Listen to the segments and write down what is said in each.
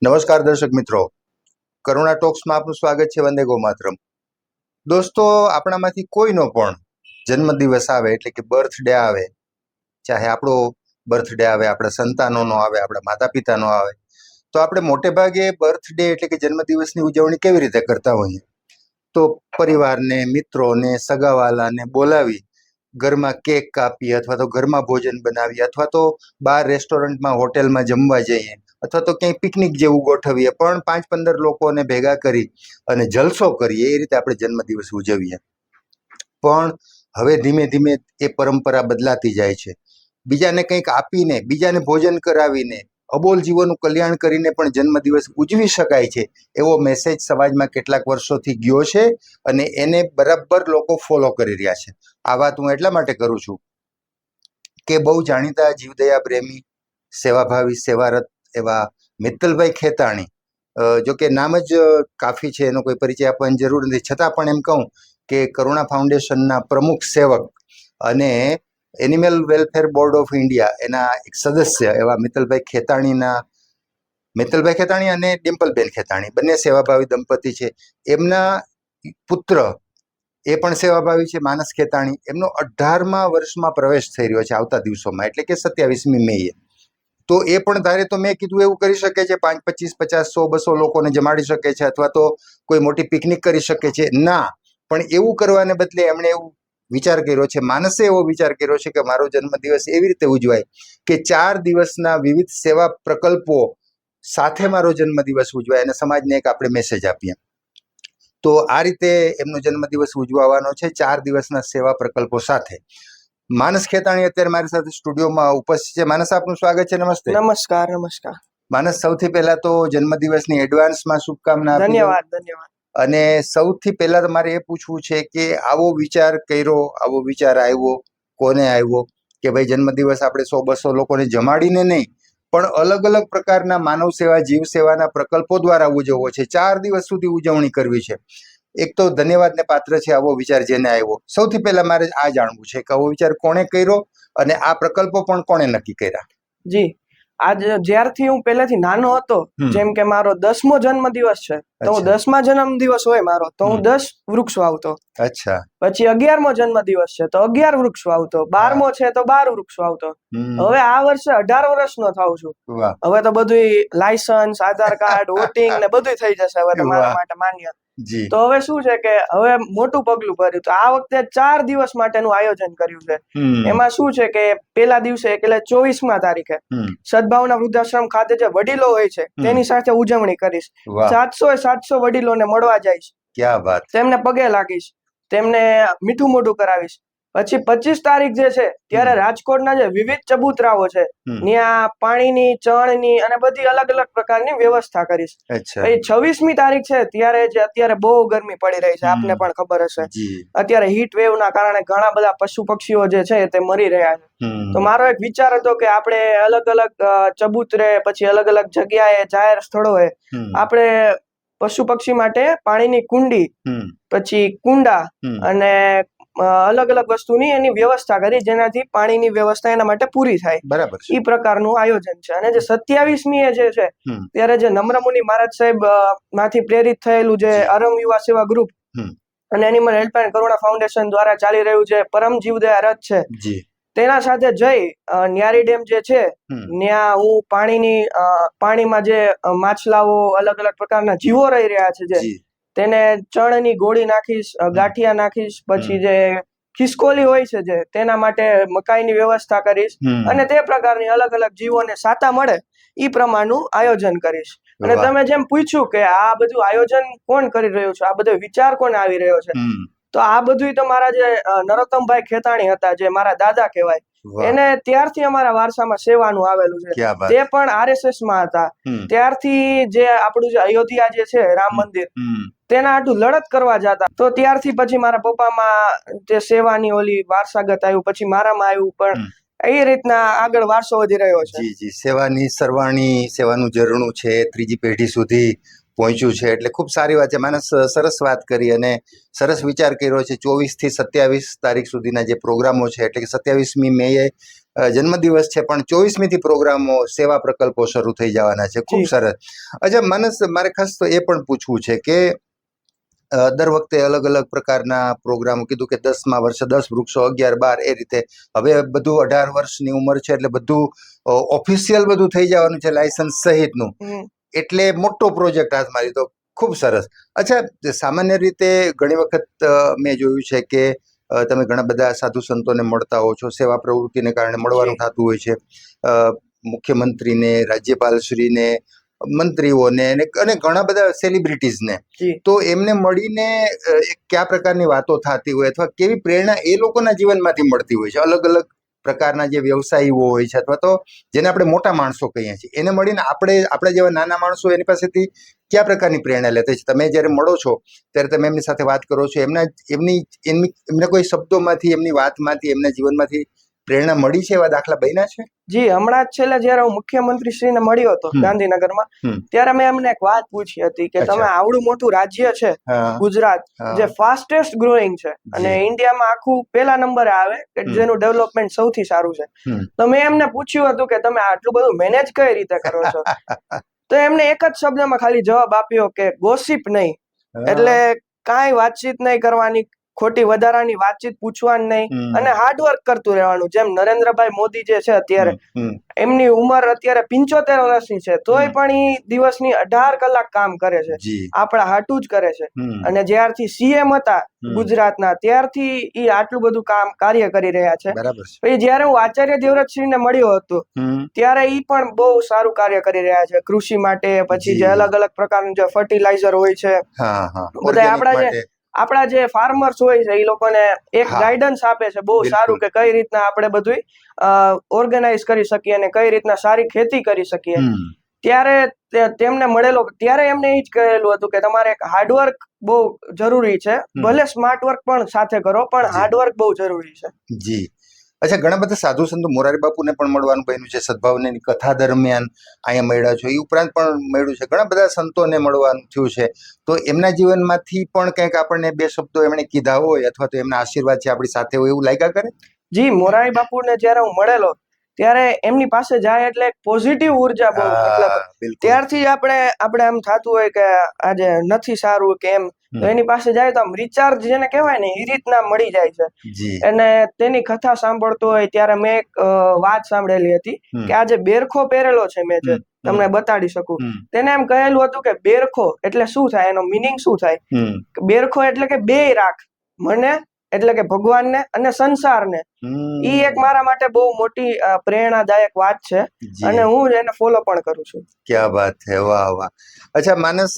નમસ્કાર દર્શક મિત્રો, કરુણા ટોક્સમાં આપનું સ્વાગત છે. વંદે ગો માતરમ. દોસ્તો, આપણામાંથી કોઈનો પણ જન્મદિવસ આવે એટલે કે બર્થડે આવે, ચાહે આપણો બર્થડે આવે, આપણા સંતાનોનો આવે, આપણા માતા પિતાનો આવે, તો આપણે મોટે ભાગે બર્થડે એટલે કે જન્મદિવસની ઉજવણી કેવી રીતે કરતા હોઈએ? તો પરિવારને, મિત્રોને, સગાવાલાને બોલાવી ઘરમાં કેક કાપીએ, અથવા તો ઘરમાં ભોજન બનાવીએ, અથવા તો બહાર રેસ્ટોરન્ટમાં, હોટેલમાં જમવા જઈએ, અથવા તો ક્યાંય પિકનિક જેવું ગોઠવીએ, પણ 5-15 લોકોને ભેગા કરી અને જલસો કરીએ. એ રીતે આપણે જન્મદિવસ ઉજવીએ. પણ હવે ધીમે ધીમે એ પરંપરા બદલાતી જાય છે. બીજાને કંઈક આપીને, બીજાને ભોજન કરાવીને, અબોલ જીવોનું કલ્યાણ કરીને પણ જન્મદિવસ ઉજવી શકાય છે, એવો મેસેજ સમાજમાં કેટલાક વર્ષોથી ગયો છે અને એને બરાબર લોકો ફોલો કરી રહ્યા છે. આ વાત હું એટલા માટે કરું છું કે બહુ જાણીતા જીવદયા પ્રેમી, સેવાભાવી, સેવારત એવા મિત્તલભાઈ ખેતાણી, જો કે નામ જ કાફી છે, એનો કોઈ પરિચય આપવાની જરૂર નથી, છતાં પણ એમ કહું કે કરુણા ફાઉન્ડેશનના પ્રમુખ સેવક અને animal welfare board of India એના એક સદસ્ય એવા મિત્તલભાઈ ખેતાણી અને ડિમ્પલબેન ખેતાણી બંને સેવાભાવી દંપતી છે. એમના પુત્ર એ પણ સેવાભાવી છે, માનસ ખેતાણી. એમનો 18મા વર્ષમાં પ્રવેશ થઈ રહ્યો છે આવતા દિવસોમાં, એટલે કે 27મી મેએ. તો એ પણ ધારે તો મેં કીધું એવું કરી શકે છે, 5, 25, 50, 100, 200 લોકોને જમાડી શકે છે, અથવા તો કોઈ મોટી પિકનિક કરી શકે છે. ના, પણ એવું કરવાને બદલે એમણે એવું વિચાર કર્યો છે, માનસે એવો વિચાર કર્યો છે કે મારો જન્મદિવસ એવી રીતે ઉજવાય કે 4 દિવસના વિવિધ સેવા પ્રકલ્પો સાથે મારો જન્મદિવસ ઉજવાય અને સમાજને એક આપણે મેસેજ આપીએ. તો આ રીતે એમનો જન્મદિવસ ઉજવવાનો છે, 4 દિવસના સેવા પ્રકલ્પો સાથે. માનસ ખેતાણી અત્યારે મારી સાથે સ્ટુડિયોમાં ઉપસ્થિત છે. માનસ, આપનું સ્વાગત છે. નમસ્તે. નમસ્કાર. નમસ્કાર. માનસ, સૌથી પહેલા તો જન્મદિવસની એડવાન્સમાં શુભકામના આપી દઉં. ધન્યવાદ. ધન્યવાદ. અને સૌથી પહેલા તમારે એ પૂછવું છે કે આવો વિચાર કર્યો, આવો વિચાર આવ્યો, કોને આવ્યો કે ભાઈ જન્મદિવસ આપણે 100-200 લોકોને જમાડીને નહીં, પણ અલગ અલગ પ્રકારના માનવ સેવા, જીવ સેવાના પ્રકલ્પો દ્વારા ઉજવવો છે, 4 દિવસ સુધી ઉજવણી કરવી છે? એક તો ધન્યવાદને પાત્ર છે આવો વિચાર જેને આવ્યો. સૌથી પહેલા મારે આ જાણવું છે કે આવો વિચાર કોણે કર્યો અને આ પ્રકલ્પો પણ કોણે નક્કી કર્યા? જી, આજ જ્યારથી હું પહેલેથી નાનો હતો, જેમ કે મારો 10મો જન્મદિવસ છે, તો હું 10મા જન્મદિવસ હોય મારો, તો હું 10 વૃક્ષ વાવતો. અચ્છા. પછી 11મો જન્મદિવસ છે તો 11 વૃક્ષ વાવતો. 12મો છે તો 12 વૃક્ષ વાવતો. હવે આ વર્ષે 18 વર્ષનો થાઉં છું. હવે તો બધું લાયસન્સ, આધાર કાર્ડ, વોટિંગ ને બધું થઈ જશે હવે તો મારા માટે માન્ય. તો હવે શું છે કે હવે મોટું પગલું ભર્યું, તો આ વખતે 4 દિવસ માટેનું આયોજન કર્યું છે. એમાં શું છે કે પેલા દિવસે એટલે 24મા તારીખે સદભાવના વૃદ્ધાશ્રમ ખાતે જે વડીલો હોય છે તેની સાથે ઉજવણી કરીશ. 700 વડીલોને મળવા જઈશ. ક્યાં વાત. તેમને પગે લાગીશ, તેમને મીઠું મોઢું કરાવીશ. પછી 25 તારીખ જે છે ત્યારે રાજકોટના જે વિવિધ ચબુતરાઓ છે ત્યાં પાણીની, ચણની અને બધી અલગ અલગ પ્રકારની વ્યવસ્થા કરીશ. પછી 26મી તારીખ છે ત્યારે જે અત્યારે બહુ ગરમી પડી રહી છે, આપને પણ ખબર હશે, અત્યારે હીટ વેવ ના કારણે ઘણા બધા પશુ પક્ષીઓ જે છે તે મરી રહ્યા છે. તો મારો એક વિચાર હતો કે આપણે અલગ અલગ ચબૂતરે, પછી અલગ અલગ જગ્યાએ, જાહેર સ્થળોએ આપણે પશુ પક્ષી માટે પાણીની કુંડી, પછી કુંડા અને અલગ અલગ વસ્તુની એની વ્યવસ્થા કરી, જેનાથી પાણીની વ્યવસ્થા એના માટે પૂરી થાય. બરાબર. એ પ્રકારનું આયોજન છે. અને જે 27મી જે છે ત્યારે જે નમ્રમુનિ મહારાજ સાહેબ માંથી પ્રેરિત થયેલું જે અરમ યુવા સેવા ગ્રુપ અને એનિમલ હેલ્પલાઇન કરુણા ફાઉન્ડેશન દ્વારા ચાલી રહ્યું છે પરમ જીવદયા રથ છે, તેના સાથે જઈ ન્યારી ડેમ જે છે ત્યાં હું પાણીમાં જે માછલાઓ, અલગ અલગ પ્રકારના જીવો રહી રહ્યા છે, જે તેને ચણની ગોળી નાખીશ, ગાંઠિયા નાખીશ, પછી જે ખિસકોલી હોય છે જે તેના માટે મકાઈની વ્યવસ્થા કરીશ અને તે પ્રકારની અલગ અલગ જીવોને સાતા મળે એ પ્રમાણનું આયોજન કરીશ. અને તમે જેમ પૂછ્યું કે આ બધું આયોજન કોણ કરી રહ્યું છે, આ બધો વિચાર કોને આવી રહ્યો છે, તો આ બધું તો મારા જે નરોત્તમભાઈ ખેતાણી હતા, જે મારા દાદા કહેવાય, એને ત્યારથી અમારા વારસામાં સેવાનું આવેલું છે. તે પણ RSS માં હતા. ત્યારથી જે આપણું જે અયોધ્યા જે છે રામ મંદિર, તેના આટલું લડત કરવા જતા. તો ત્યારથી પછી મારા પપ્પામાં જે સેવાની ઓલી વારસાગત આવ્યું, પછી મારામાં આવ્યું, પણ એ રીતના આગળ વારસો વધી રહ્યો છે. જી જી. સેવાની સરવાણી, સેવાનું ઝરણું છે, ત્રીજી પેઢી સુધી પહોંચ્યું છે, એટલે ખૂબ સારી વાત છે. માનસ સરસ વાત કરી અને સરસ વિચાર કર્યો છે. 24 થી 27 તારીખ સુધીના જે પ્રોગ્રામો છે, એટલે કે 27મી મેએ જન્મદિવસ છે, પણ 24મી થી પ્રોગ્રામો સેવા પ્રકલ્પો શરૂ થઈ જવાના છે. ખૂબ સરસ. અચ્છા માનસ, મારે ખાસ તો એ પણ પૂછવું છે કે દર વખતે અલગ અલગ પ્રકારના પ્રોગ્રામો, કીધું કે 10મા વર્ષે 10 વૃક્ષો, 11, 12 એ રીતે. હવે બધું 18 વર્ષની ઉંમર છે એટલે બધું ઓફિશિયલ બધું થઈ જવાનું છે, લાયસન્સ સહિતનું, એટલે મોટો પ્રોજેક્ટ હાથમાં લીધો. ખૂબ સરસ. અચ્છા, સામાન્ય રીતે ઘણી વખત મેં જોયું છે કે તમે ઘણા બધા સાધુ સંતોને મળતા હો છો, સેવા પ્રવૃત્તિને કારણે મળવાનું થતું હોય છે, મુખ્યમંત્રીને, રાજ્યપાલશ્રીને, મંત્રીઓને અને ઘણા બધા સેલિબ્રિટીઝને. તો એમને મળીને કયા પ્રકારની વાતો થતી હોય અથવા કેવી પ્રેરણા એ લોકોના જીવનમાંથી મળતી હોય છે? અલગ અલગ પ્રકારના જે વ્યવસાયીઓ હોય છે અથવા તો જેને આપણે મોટા માણસો કહીએ છીએ, એને મળીને આપણા જેવા નાના માણસો એની પાસેથી કયા પ્રકારની પ્રેરણા લેતા છે? તમે જ્યારે મળો છો ત્યારે તમે એમની સાથે વાત કરો છો, એમને કોઈ શબ્દોમાંથી, એમની વાતમાંથી, એમના જીવનમાંથી પ્રેરણા મળી છે, એવા દાખલા બન્યા છે? જી, હમણાં જ છેલ્લે જયારે હું મુખ્યમંત્રી શ્રીને મળ્યો હતો ગાંધીનગરમાં, ત્યારે મેં એમને એક વાત પૂછી હતી કે તમે આવડું મોટું રાજ્ય છે ગુજરાત, જે ફાસ્ટેસ્ટ ગ્રોઈંગ છે અને ઇન્ડિયામાં આખું પહેલા નંબરે આવે કે જેનું ડેવલપમેન્ટ સૌથી સારું છે, તો મેં એમને પૂછ્યું હતું કે તમે આટલું બધું મેનેજ કઈ રીતે કરો છો? તો એમને એક જ શબ્દમાં ખાલી જવાબ આપ્યો કે ગોસિપ નહીં, એટલે કાંઈ વાતચીત નહીં કરવાની, ખોટી વધારાની વાતચીત પૂછવાની નહીં, અને હાર્ડવર્ક કરતું રહેવાનું. જેમ નરેન્દ્રભાઈ મોદી જે છે અત્યારે, એમની ઉંમર અત્યારે 75 વર્ષની છે, તોય પણ એ દિવસની 18 કલાક કામ કરે છે, આપણા હાટું જ કરે છે. અને જ્યારથી સીએમ હતા ગુજરાતના, ત્યારથી એ આટલું બધું કાર્ય કરી રહ્યા છે. પછી જયારે હું આચાર્ય દેવવ્રતસિંહને મળ્યો હતો ત્યારે એ પણ બહુ સારું કાર્ય કરી રહ્યા છે કૃષિ માટે. પછી જે અલગ અલગ પ્રકારનું જે ફર્ટિલાઇઝર હોય છે, બધા આપણા જે ફાર્મર્સ હોય છે એ લોકોને એક ગાઈડન્સ આપે છે બહુ સારું કે કઈ રીતના આપણે બધું ઓર્ગેનાઇઝ કરી શકીએ અને કઈ રીતના સારી ખેતી કરી શકીએ. ત્યારે તેમને મળેલો ત્યારે એમને એ જ કહેલું હતું કે તમારે હાર્ડવર્ક બહુ જરૂરી છે, ભલે સ્માર્ટ વર્ક પણ સાથે કરો, પણ હાર્ડવર્ક બહુ જરૂરી છે. જી. અચ્છા, ઘણા બધા સાધુ સંતો, મોરારી બાપુને પણ મળવાનું બન્યું છે, સદભાવનાની કથા દરમિયાન અહીંયા મળ્યા છો, એ ઉપરાંત પણ મળ્યું છે, ઘણા બધા સંતોને મળવાનું થયું છે. તો એમના જીવનમાંથી પણ કંઈક આપણને બે શબ્દો એમણે કીધા હોય અથવા તો એમના આશીર્વાદ છે આપણી સાથે હોય એવું લાગ્યા કરે? જી, મોરારી બાપુને જયારે હું મળેલો ત્યારે એમની પાસે જાય એટલે એક પોઝિટિવ ઉર્જા બહુ, મતલબ ત્યારથી આપણે આમ થતું હોય કે આજે નથી સારું કે એમ, તો એની પાસે જાય તો આમ રિચાર્જ જેને કહેવાય ને એ રીતના મળી જાય છે. અને તેની કથા સાંભળતો હોય ત્યારે મેં એક વાત સાંભળેલી હતી કે આજે બેરખો પહેરેલો છે મેં, જે તમને બતાડી શકું. તેને એમ કહેલું હતું કે બેરખો એટલે શું થાય, એનો મિનિંગ શું થાય? બેરખો એટલે કે બે રાખ, મને એટલે કે ભગવાનને અને સંસારને. ઈ એક મારા માટે બહુ મોટી પ્રેરણાદાયક વાત છે અને હું એને ફોલો પણ કરું છું. ક્યાં વાત છે, વાહ વાહ. અચ્છા માનસ,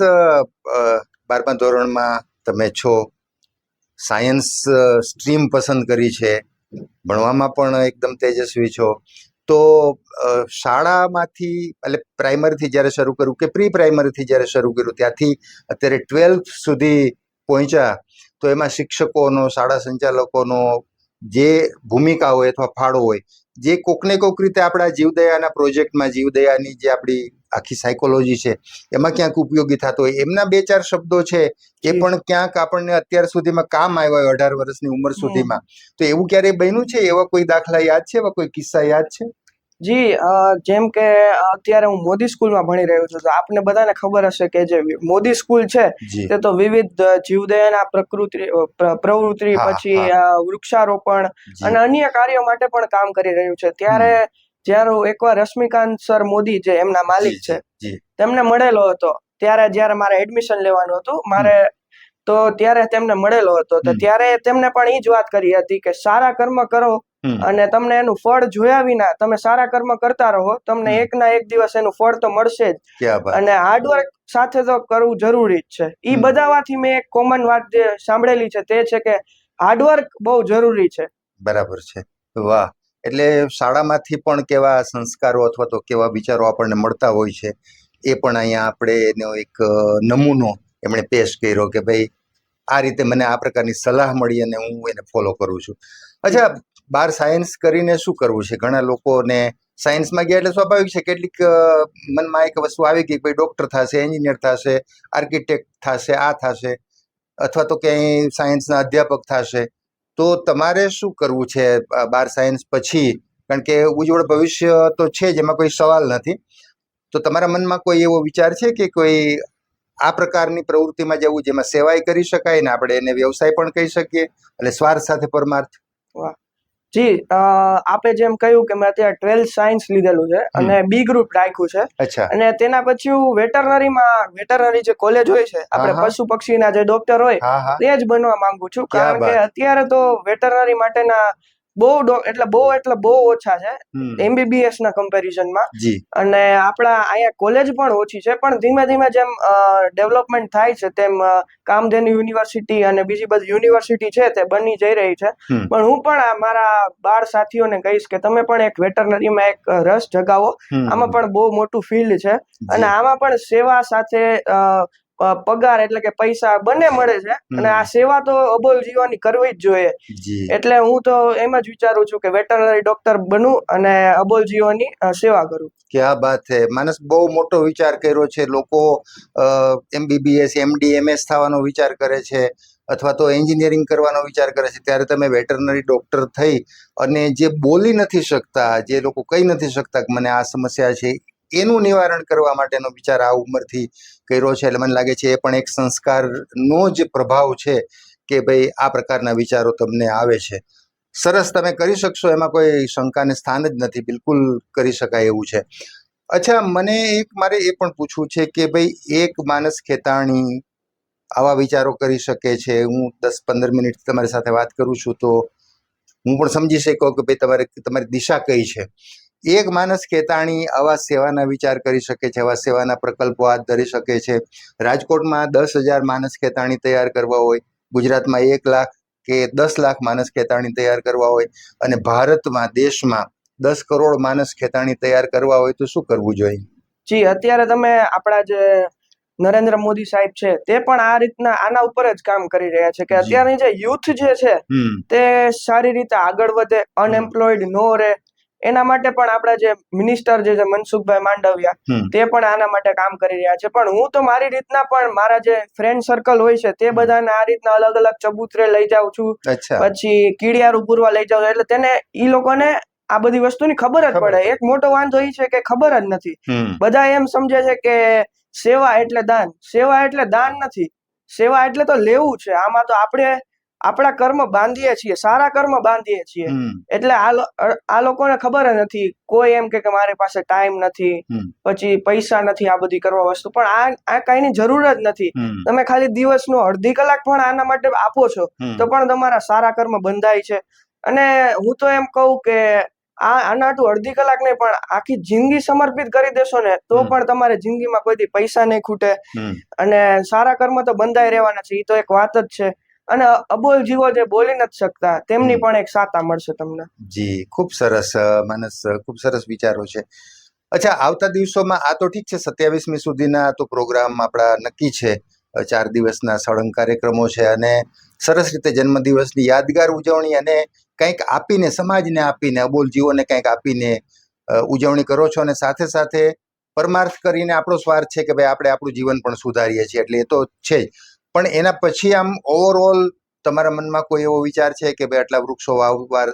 12મા ધોરણમાં તમે છો, સાયન્સ સ્ટ્રીમ પસંદ કરી છે, ભણવામાં પણ એકદમ તેજસ્વી છો, તો શાળામાંથી એટલે પ્રાઇમરીથી જ્યારે શરૂ કર્યું કે પ્રી પ્રાઇમરીથી જ્યારે શરૂ કર્યું ત્યાંથી અત્યારે 12th સુધી પહોંચ્યા, તો એમાં શિક્ષકોનો, શાળા સંચાલકોનો જે ભૂમિકા હોય અથવા ફાળો હોય, જે કોકને કોક રીતે આપણા જીવદયાના પ્રોજેક્ટમાં, જીવદયાની જે આપણી આખી સાયકોલોજી છે એમાં ક્યાંક ઉપયોગી થતો હોય, એમના 2-4 શબ્દો છે એ પણ ક્યાંક આપણને અત્યાર સુધીમાં કામ આવ્યા હોય 18 વર્ષની ઉંમર સુધીમાં. તો એવું ક્યારેય બન્યું છે? એવા કોઈ દાખલા યાદ છે? એવા કોઈ કિસ્સા યાદ છે? જી, જેમ કે અત્યારે હું મોદી સ્કૂલમાં ભણી રહ્યો છું, તો આપને બધાને ખબર હશે કે જે મોદી સ્કૂલ છે તે તો વિવિધ જીવદયાના પ્રવૃત્તિ, પછી વૃક્ષારોપણ અને અન્ય કાર્યો માટે પણ કામ કરી રહ્યું છે. ત્યારે હું એકવાર રશ્મિકાંત સર મોદી, જે એમના માલિક છે, તેમને મળેલો હતો. ત્યારે જયારે મારે એડમિશન લેવાનું હતું તો ત્યારે તેમને મળેલો હતો. તો ત્યારે તેમને પણ એ જ વાત કરી હતી કે સારા કર્મ કરો અને તમને એનું ફળ જોયા વિના તમે સારા કર્મ કરતા રહો, તમને એક ના એક દિવસ એનું ફળ તો મળશે જ. અને હાર્ડવર્ક સાથે તો કરવું જરૂરી જ છે. એ બધામાંથી મેં એક કોમન વાત જે સાંભળેલી છે તે છે કે હાર્ડવર્ક બહુ જરૂરી છે. બરાબર છે, વાહ. એટલે શાળામાંથી પણ કેવા સંસ્કારો અથવા તો કેવા વિચારો આપણને મળતા હોય છે, એ પણ અહીંયા આપણે એનો એક નમૂનો એમણે પેશ કર્યો કે ભાઈ આ રીતે મને આ પ્રકારની સલાહ મળી અને હું એને ફોલો કરું છું. અચ્છા, 12 સાયન્સ કરીને શું કરવું છે? ઘણા લોકોને સાયન્સમાં ગયા એટલે સ્વાભાવિક છે કેટલીક મનમાં એક વસ્તુ આવી ગઈ ભાઈ ડોક્ટર થશે, એન્જિનિયર થશે, આર્કિટેક્ટ થશે, આ થશે, અથવા તો ક્યાંય સાયન્સના અધ્યાપક થશે. તો તમારે શું કરવું છે 12 સાયન્સ પછી? કારણ કે ઉજ્જવળ ભવિષ્ય તો છે જ, એમાં કોઈ સવાલ નથી. તો તમારા મનમાં કોઈ એવો વિચાર છે કે કોઈ આ પ્રકારની પ્રવૃત્તિમાં જવું જેમાં સેવાય કરી શકાય ને આપણે એને વ્યવસાય પણ કહી શકીએ, એટલે સ્વાર્થ સાથે પરમાર્થ? જી, આપે જેમ કહ્યું કે મેં અત્યારે 12th સાયન્સ લીધેલું છે અને બી ગ્રુપ રાખ્યું છે. અચ્છા. અને તેના પછી હું વેટરનરી જે કોલેજ હોય છે, આપણે પશુ પક્ષીના જે ડોક્ટર હોય તે જ બનવા માંગુ છું. કારણ કે અત્યારે તો વેટરનરી માટેના બહુ ઓછા છે MBBS ના કમ્પેરિઝનમાં. અને આપણા અહીંયા કોલેજ પણ ઓછી છે, પણ ધીમે ધીમે જેમ ડેવલપમેન્ટ થાય છે તેમ કામધેનુ યુનિવર્સિટી અને બીજી બધી યુનિવર્સિટી છે તે બની જઈ રહી છે. પણ હું પણ મારા બાળ સાથીઓને કહીશ કે તમે પણ એક વેટરનરીમાં એક રસ જગાવો. આમાં પણ બહુ મોટું ફિલ્ડ છે અને આમાં પણ સેવા સાથે પગાર એટલે કે પૈસા બંને મળે છે. અને આ સેવા તો અબોલ જીવોની કરવી જ જોઈએ. એટલે હું તો એમ જ વિચારું છું કે વેટરનરી ડોક્ટર બનું અને અબોલ જીવોની સેવા કરું. ક્યાં વાત છે, માનસ બહુ મોટો વિચાર કર્યો છે. લોકો MBBS MD MS થવાનો વિચાર કરે છે અથવા તો એન્જિનિયરિંગ કરવાનો વિચાર કરે છે, ત્યારે તમે વેટરનરી ડોક્ટર થઈ અને જે બોલી નથી શકતા, જે લોકો કહી નથી શકતા કે મને આ સમસ્યા છે, એનું નિવારણ કરવા માટેનો વિચાર આ ઉંમરથી કર્યો છે. એટલે મને લાગે છે એ પણ એક સંસ્કારનો જ પ્રભાવ છે કે ભાઈ આ પ્રકારના વિચારો તમને આવે છે. સરસ, તમે કરી શકશો, એમાં કોઈ શંકાને સ્થાન જ નથી, બિલકુલ કરી શકાય એવું છે. અચ્છા, મને મારે એ પણ પૂછવું છે કે ભાઈ એક માનસ ખેતાણી આવા વિચારો કરી શકે છે. હું 10-15 મિનિટ તમારી સાથે વાત કરું છું તો હું પણ સમજી શકું કે ભાઈ તમારી દિશા કઈ છે. એક માનસ ખેતાણી આવા સેવાના વિચાર કરી શકે છે, આવા સેવાના પ્રકલ્પો હાથ ધરી શકે છે. રાજકોટમાં 10,000 માનસ ખેતાણી તૈયાર કરવા હોય, ગુજરાતમાં 1 લાખ કે 10 લાખ માનસ ખેતાણી તૈયાર કરવા હોય, અને ભારતમાં દેશમાં 10 કરોડ માનસ ખેતાણી તૈયાર કરવા હોય તો શું કરવું જોઈએ? જી, અત્યારે તમે આપણા જે નરેન્દ્ર મોદી સાહેબ છે તે પણ આ રીતના આના ઉપર જ કામ કરી રહ્યા છે કે અત્યારની જે યુથ જે છે તે સારી રીતે આગળ વધે, અનએમ્પ્લોયડ નો રહે. એના માટે પણ આપણા જે મિનિસ્ટર જે છે મનસુખભાઈ માંડવિયા તે પણ આના માટે કામ કરી રહ્યા છે. પણ હું તો મારી રીતના પણ મારા જે ફ્રેન્ડ સર્કલ હોય છે તે બધાને આ રીતના અલગ અલગ ચબૂતરે લઈ જાઉં છું, પછી કીડિયારું પૂરવા લઈ જાઉં છું, એટલે તેને ઈ લોકોને આ બધી વસ્તુની ખબર જ પડે. એક મોટો વાંધો એ છે કે ખબર જ નથી. બધા એમ સમજે છે કે સેવા એટલે દાન. સેવા એટલે દાન નથી, સેવા એટલે તો લેવું છે. આમાં તો આપણે આપણા કર્મ બાંધીએ છીએ, સારા કર્મ બાંધીએ છીએ. એટલે આ લોકોને ખબર જ નથી. કોઈ એમ કે મારી પાસે ટાઈમ નથી, પછી પૈસા નથી આ બધી કરવા વસ્તુ, પણ આ કાઈની જરૂર જ નથી. તમે ખાલી દિવસનો અડધી કલાક પણ આના માટે આપો છો તો પણ તમારા સારા કર્મ બંધાય છે. અને હું તો એમ કહું કે આનાટું અડધી કલાક નહીં પણ આખી જિંદગી સમર્પિત કરી દેશો ને તો પણ તમારે જિંદગીમાં કોઈથી પૈસા નહીં ખૂટે અને સારા કર્મ તો બંધાઈ રહેવાના છે. એ તો એક વાત જ છે. અને અબોલ જીવો જે બોલી નથી શકતા તેમની પણ એક સાતા મળશે તમને. જી, ખૂબ સરસ માનસ, ખૂબ સરસ વિચારો છે. અચ્છા, આવતા દિવસોમાં આ તો ઠીક છે, 27મી સુધીના તો પ્રોગ્રામ આપણા નક્કી છે, 4 દિવસના સળંગ કાર્યક્રમો છે અને સરસ રીતે જન્મદિવસની યાદગાર ઉજવણી અને કંઈક આપીને, સમાજને આપીને, અબોલ જીવોને કંઈક આપીને ઉજવણી કરો છો. અને સાથે સાથે પરમાર્થ કરીને આપણો સ્વાર્થ છે કે ભાઈ આપણે આપણું જીવન પણ સુધારીએ છીએ, એટલે એ તો છે જ. પણ એના પછી આમ ઓવરઓલ તમારા મનમાં કોઈ એવો વિચાર છે કે ભાઈ આટલા વૃક્ષો વાવવા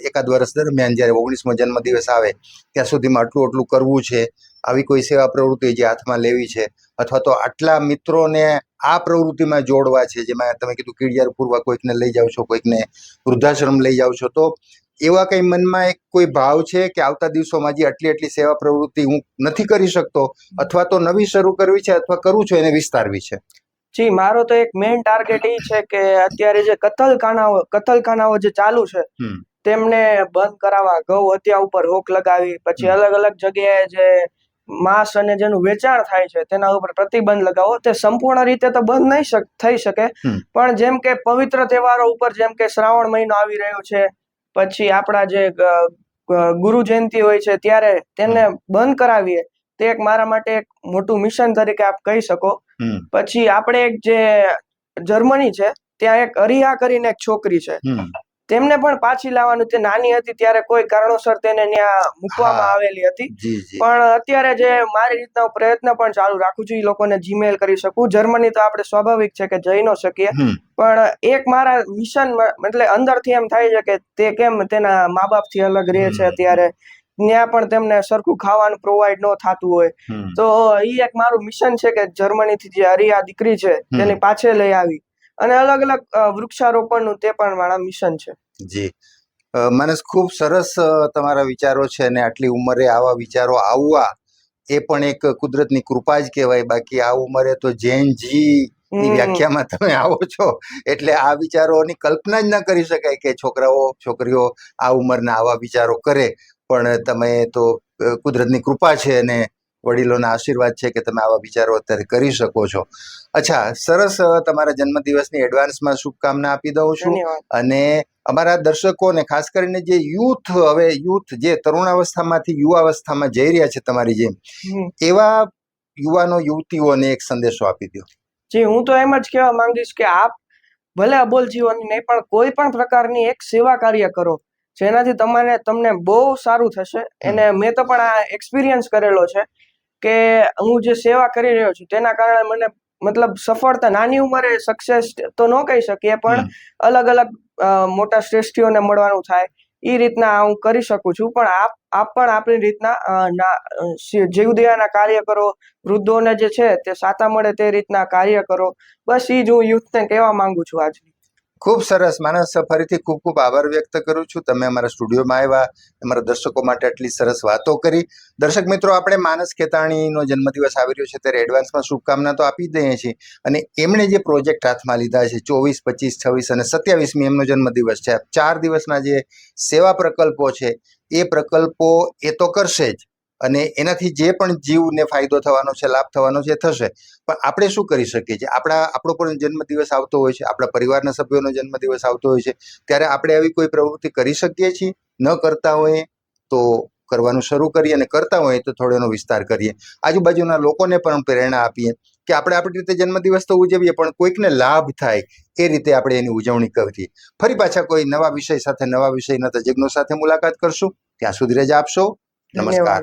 એકાદ વર્ષ દરમિયાન જ્યારે 19મો જન્મદિવસ આવે ત્યાં સુધીમાં આટલું કરવું છે, આવી કોઈ સેવા પ્રવૃત્તિ જે હાથમાં લેવી છે, અથવા તો આટલા મિત્રોને આ પ્રવૃત્તિમાં જોડવા છે, જેમાં તમે કીધું કીડિયાર પૂરવા કોઈકને લઈ જાઓ છો, કોઈકને વૃદ્ધાશ્રમ લઈ જાઓ છો, તો એવા કંઈ મનમાં એક કોઈ ભાવ છે કે આવતા દિવસોમાં જે આટલી સેવા પ્રવૃત્તિ હું નથી કરી શકતો અથવા તો નવી શરૂ કરવી છે અથવા કરું છું એને વિસ્તારવી છે? જી, મારો તો એક મેઇન ટાર્ગેટ એ છે કે અત્યારે જે કતલખાનાઓ જે ચાલુ છે તેમને બંધ કરાવવા, ગૌ હત્યા ઉપર રોક લગાવી, પછી અલગ અલગ જગ્યાએ જે માંસ અને જેનું વેચાણ થાય છે તેના ઉપર પ્રતિબંધ લગાવો. તે સંપૂર્ણ રીતે તો બંધ નહીં થઈ શકે, પણ જેમ કે પવિત્ર તહેવારો ઉપર, જેમ કે શ્રાવણ મહિનો આવી રહ્યો છે, પછી આપણા જે ગુરુ જયંતિ હોય છે ત્યારે તેને બંધ કરાવીએ, તે એક મારા માટે એક મોટું મિશન તરીકે આપ કહી શકો. પછી આપણે એક જે જર્મની છે ત્યાં એક અરિહા કરીને એક છોકરી છે, તેમને પણ પાછી લાવવાનું. તે નાની હતી ત્યારે કોઈ કારણોસર તેને ત્યાં મૂકવામાં આવેલી હતી, પણ અત્યારે જે મારી રીતના હું પ્રયત્ન પણ ચાલુ રાખું છું એ લોકોને જીમેલ કરી શકું. જર્મની તો આપણે સ્વાભાવિક છે કે જઈ ન શકીએ, પણ એક મારા મિશન એટલે અંદરથી એમ થાય છે કે તે કેમ તેના મા બાપથી અલગ રહે છે અત્યારે, ત્યાં પણ તેમને સરખું ખાવાનું પ્રોવાઈડ ન થતું હોય, તો એ એક મારું મિશન છે કે જર્મનીથી જે હરિયા દીકરી છે તેની પાછે લઈ આવી અને અલગ અલગ વૃક્ષારોપણનું તે પણ મારા મિશન છે. જી માનસ, ખૂબ સરસ તમારા વિચારો છે અને આટલી ઉંમરે આવા વિચારો આવવા એ પણ એક કુદરતની કૃપા જ કહેવાય. બાકી આ ઉંમરે તો જેન જી ની વ્યાખ્યામાં તમે આવો છો એટલે આ વિચારોની કલ્પના જ ન કરી શકાય કે છોકરીઓ આ ઉંમરના આવા વિચારો કરે. પણ તમે તો કુદરતની કૃપા છે અને વડીલોના આશીર્વાદ છે કે તમે આવા વિચારો અત્યારે કરી શકો છો. અચ્છા, સરસ. તમારા જન્મદિવસની એડવાન્સમાં શુભકામના આપી દઉં છું. અને અમારા દર્શકોને, ખાસ કરીને જે યુથ જે તરુણાવસ્થામાંથી યુવાવસ્થામાં જઈ રહ્યા છે તમારી જેમ, એવા યુવાનો યુવતીઓને એક સંદેશો આપી દો. જી, હું તો એમ જ કહેવા માંગીશ કે આપ ભલે અબોલ જીવન નહીં પણ કોઈ પણ પ્રકારની એક સેવા કાર્ય કરો જેનાથી તમને બહુ સારું થશે. અને મેં તો પણ આ એક્સપિરિયન્સ કરેલો છે કે હું જે સેવા કરી રહ્યો છું તેના કારણે મને મતલબ સફળતા, નાની ઉંમરે સક્સેસ તો ન કહી શકીએ પણ અલગ અલગ મોટા શ્રેષ્ઠીઓને મળવાનું થાય, એ રીતના હું કરી શકું છું. પણ આપ પણ આપણી રીતના જીવદયાના કાર્ય કરો, વૃદ્ધોને જે છે તે સાતા મળે તે રીતના કાર્ય કરો. બસ એ જ હું યુથને કહેવા માંગુ છું આજ. ખૂબ સરસ. માનસ, ફરીથી ખૂબ ખૂબ આભાર વ્યક્ત કરું છું. તમે અમારા સ્ટુડિયોમાં આવ્યા, અમારા દર્શકો માટે આટલી સરસ વાતો કરી. દર્શક મિત્રો, આપણે માનસ ખેતાણીનો જન્મદિવસ આવી રહ્યો છે ત્યારે એડવાન્સમાં શુભકામના તો આપી જ દઈએ છીએ. અને એમણે જે પ્રોજેક્ટ હાથમાં લીધા છે 24, 25, 26 અને 27મી એમનો જન્મદિવસ છે, 4 દિવસના જે સેવા પ્રકલ્પો છે એ પ્રકલ્પો એ તો કરશે જ, અને એનાથી જે પણ જીવને ફાયદો થવાનો છે, લાભ થવાનો છે, થશે. પણ આપણે શું કરી શકીએ છીએ? આપણો પણ જન્મદિવસ આવતો હોય છે, આપણા પરિવારના સભ્યોનો જન્મદિવસ આવતો હોય છે, ત્યારે આપણે આવી કોઈ પ્રવૃત્તિ કરી શકીએ છીએ. ન કરતા હોઈએ તો કરવાનું શરૂ કરીએ, અને કરતા હોઈએ તો થોડો એનો વિસ્તાર કરીએ. આજુબાજુના લોકોને પણ પ્રેરણા આપીએ કે આપણે આપણી રીતે જન્મદિવસ તો ઉજવીએ, પણ કોઈકને લાભ થાય એ રીતે આપણે એની ઉજવણી કરીએ. ફરી પાછા કોઈ નવા વિષય સાથે, નવા વિષયના તજજ્ઞો સાથે મુલાકાત કરશું. ત્યાં સુધી રજા આપશો. નમસ્કાર.